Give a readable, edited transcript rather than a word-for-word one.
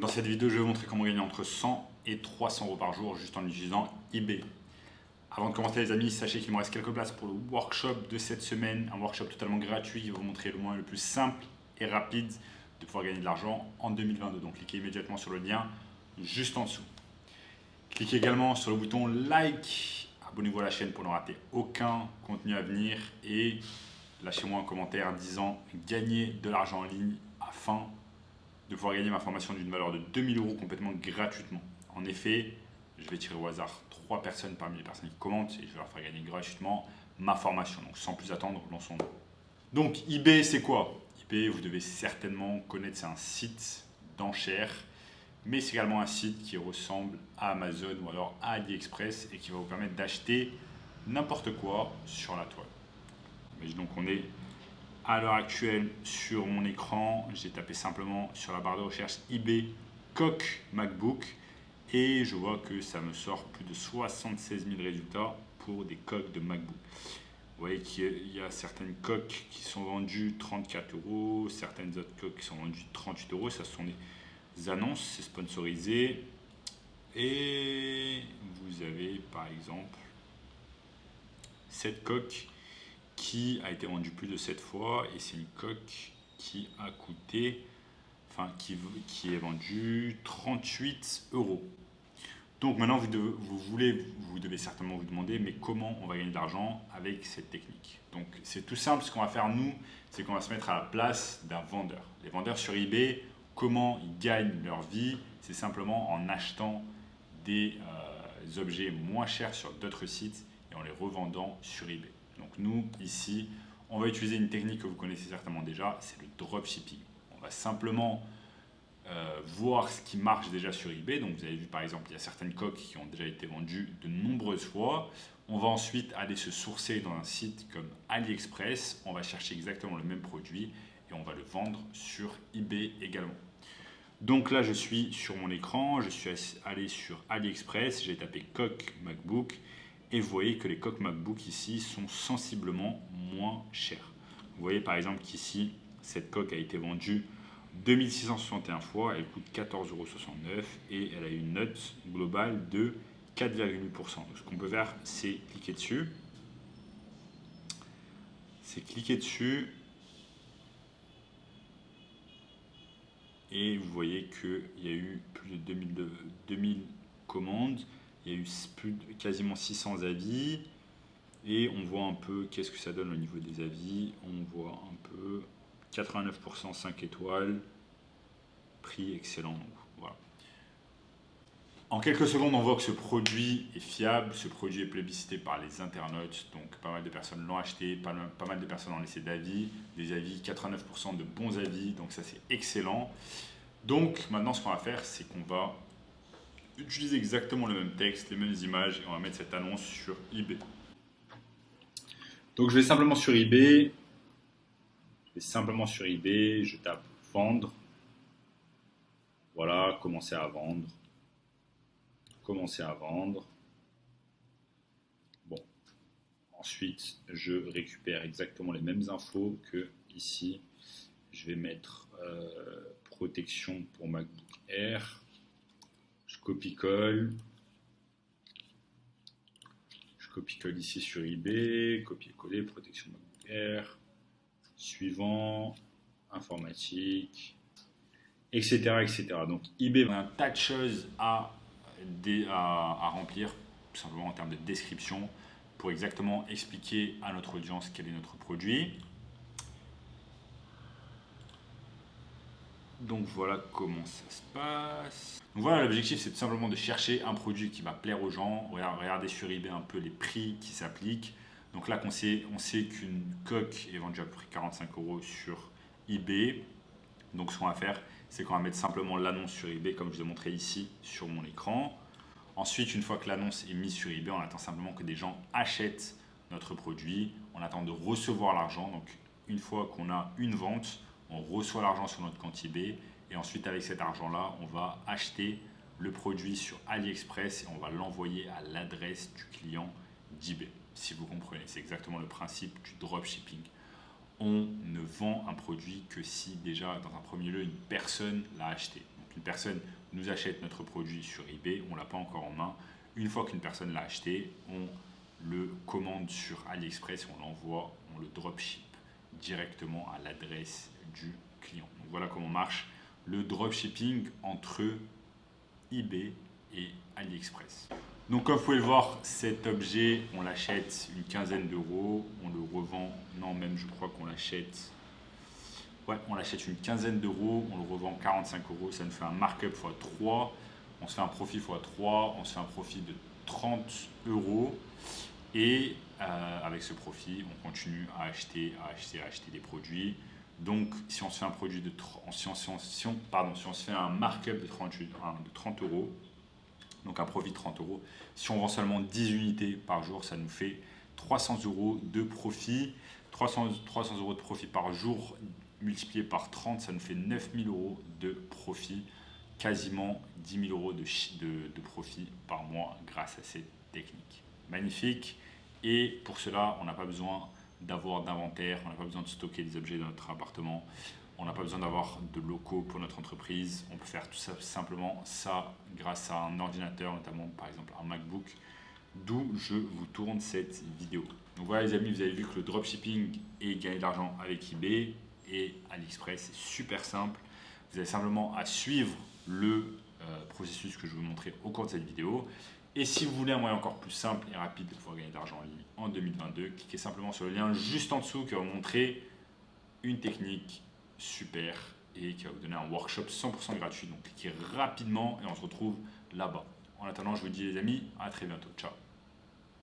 Dans cette vidéo, je vais vous montrer comment gagner entre 100 et 300 euros par jour juste en utilisant eBay. Avant de commencer les amis, sachez qu'il me reste quelques places pour le workshop de cette semaine, un workshop totalement gratuit qui va vous montrer le moyen le plus simple et rapide de pouvoir gagner de l'argent en 2022. Donc cliquez immédiatement sur le lien juste en dessous. Cliquez également sur le bouton like, abonnez-vous à la chaîne pour ne rater aucun contenu à venir et lâchez-moi un commentaire disant gagner de l'argent en ligne afin de pouvoir gagner ma formation d'une valeur de 2000 euros complètement gratuitement. En effet, je vais tirer au hasard 3 personnes parmi les personnes qui commentent et je vais leur faire gagner gratuitement ma formation. Donc sans plus attendre, lançons-nous. Donc eBay, c'est quoi? eBay, vous devez certainement connaître, c'est un site d'enchères, mais c'est également un site qui ressemble à Amazon ou alors à AliExpress et qui va vous permettre d'acheter n'importe quoi sur la toile. Imaginons qu'on est à l'heure actuelle sur mon écran, j'ai tapé simplement sur la barre de recherche eBay coque MacBook et je vois que ça me sort plus de 76 000 résultats pour des coques de MacBook. Vous voyez qu'il y a certaines coques qui sont vendues 34 euros, certaines autres coques qui sont vendues 38 euros. Ça sont des annonces, c'est sponsorisé. Et vous avez par exemple cette coque qui a été vendue plus de 7 fois et c'est une coque qui a coûté, qui est vendue 38 euros. Donc maintenant vous devez certainement vous demander mais comment on va gagner de l'argent avec cette technique. Donc c'est tout simple, ce qu'on va faire nous, c'est qu'on va se mettre à la place d'un vendeur. Les vendeurs sur eBay, comment ils gagnent leur vie? C'est simplement en achetant des objets moins chers sur d'autres sites et en les revendant sur eBay. Donc nous, ici, on va utiliser une technique que vous connaissez certainement déjà, c'est le dropshipping. On va simplement voir ce qui marche déjà sur eBay. Donc vous avez vu par exemple, il y a certaines coques qui ont déjà été vendues de nombreuses fois. On va ensuite aller se sourcer dans un site comme AliExpress. On va chercher exactement le même produit et on va le vendre sur eBay également. Donc là, je suis sur mon écran, je suis allé sur AliExpress, j'ai tapé coque MacBook. Et vous voyez que les coques MacBook ici sont sensiblement moins chères. Vous voyez par exemple qu'ici, cette coque a été vendue 2661 fois, elle coûte 14,69 euros et elle a une note globale de 4,8%. Donc ce qu'on peut faire, c'est cliquer dessus. Et vous voyez qu'il y a eu plus de 2000 commandes. Il y a eu quasiment 600 avis et on voit un peu qu'est-ce que ça donne au niveau des avis. On voit un peu 89% 5 étoiles, prix excellent. Donc, voilà. En quelques secondes, on voit que ce produit est fiable, ce produit est plébiscité par les internautes, donc pas mal de personnes l'ont acheté, pas mal de personnes ont laissé d'avis, des avis, 89% de bons avis, donc ça c'est excellent. Donc maintenant ce qu'on va faire, c'est qu'on va utiliser exactement le même texte, les mêmes images et on va mettre cette annonce sur eBay. Donc je vais simplement sur eBay, je tape vendre. Voilà, commencer à vendre. Bon, ensuite je récupère exactement les mêmes infos que ici. Je vais mettre protection pour MacBook Air. Je copie-colle ici sur eBay, copier-coller, protection MacBook Air, suivant, informatique, etc. Donc eBay a un tas de choses à remplir, tout simplement en termes de description, pour exactement expliquer à notre audience quel est notre produit. Donc voilà comment ça se passe. Donc voilà, l'objectif c'est tout simplement de chercher un produit qui va plaire aux gens. Regardez sur eBay un peu les prix qui s'appliquent. Donc là on sait qu'une coque est vendue à peu près 45 euros sur eBay. Donc ce qu'on va faire, c'est qu'on va mettre simplement l'annonce sur eBay comme je vous ai montré ici sur mon écran. Ensuite, une fois que l'annonce est mise sur eBay, on attend simplement que des gens achètent notre produit. On attend de recevoir l'argent. Donc une fois qu'on a une vente, on reçoit l'argent sur notre compte eBay et ensuite avec cet argent-là, on va acheter le produit sur AliExpress et on va l'envoyer à l'adresse du client d'eBay. Si vous comprenez, c'est exactement le principe du dropshipping. On ne vend un produit que si déjà, dans un premier lieu, une personne l'a acheté. Donc qu'une personne nous achète notre produit sur eBay, on ne l'a pas encore en main. Une fois qu'une personne l'a acheté, on le commande sur AliExpress, on l'envoie, on le dropship directement à l'adresse du client. Donc voilà comment marche le dropshipping entre eBay et AliExpress. Donc comme vous pouvez le voir, cet objet, on l'achète une quinzaine d'euros, on le revend, non même je crois qu'on l'achète, ouais, on l'achète une quinzaine d'euros, on le revend 45 euros, ça nous fait un markup x 3, on se fait un profit x 3, on se fait un profit de 30 euros et avec ce profit, on continue à acheter des produits. Donc si on se fait un produit de si on se fait un markup de 30 euros, donc un profit de 30 euros. Si on vend seulement 10 unités par jour, ça nous fait 300 euros de profit. 300 euros de profit par jour multiplié par 30, ça nous fait 9000 euros de profit. Quasiment 10 000 euros de profit par mois grâce à cette technique. Magnifique. Et pour cela, on n'a pas besoin d'avoir d'inventaire, on n'a pas besoin de stocker des objets dans notre appartement. On n'a pas besoin d'avoir de locaux pour notre entreprise. On peut faire tout ça simplement grâce à un ordinateur, notamment par exemple un MacBook, d'où je vous tourne cette vidéo. Donc voilà les amis, vous avez vu que le dropshipping et gagner de l'argent avec eBay et AliExpress, c'est super simple. Vous avez simplement à suivre le processus que je vais vous montrer au cours de cette vidéo. Et si vous voulez un moyen encore plus simple et rapide de pouvoir gagner de l'argent en ligne en 2022, cliquez simplement sur le lien juste en dessous qui va vous montrer une technique super et qui va vous donner un workshop 100% gratuit. Donc cliquez rapidement et on se retrouve là-bas. En attendant, je vous dis les amis, à très bientôt. Ciao.